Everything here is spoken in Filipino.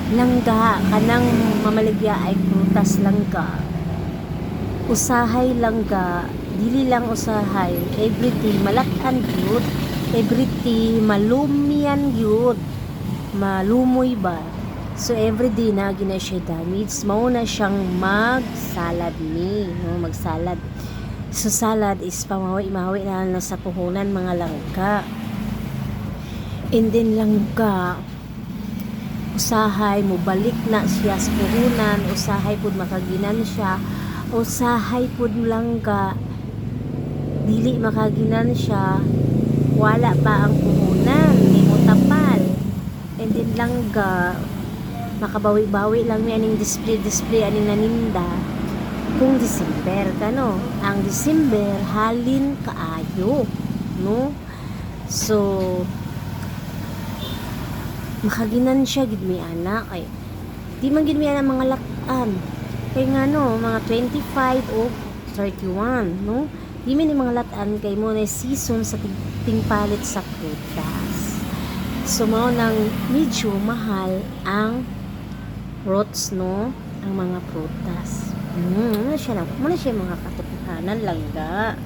Langga kanang mamaligya ay prutas langga. Usahay langga, dili lang usahay, everyday malak-an gyud, everyday malumyan gyud, malumoy ba. So everyday na gina siya damage, mao na siyang magsalad ni, no, magsalad. So salad is pamawi-mawi na sa puhunan mga langga. And then langga, usahay mo balik na siya sa puhunan, usahay pud makaginan siya, usahay pud langga dili makaginan siya, wala pa ang puhunan, di mo tapal. And then langga makabawi-bawi lang mi aning display aning naninda kung December kano. Ang December halin kaayo, no? So makaginan siya gid mi ana kay di man gid mi ana mga lak-an kay ngano mga 25 o 31, no? Di man ni mga latan kay mo na season sa tingpalit sa prutas. So mao nang medyo mahal ang fruits, no? Ang mga prutas. Ano siya mga katotohanan langga.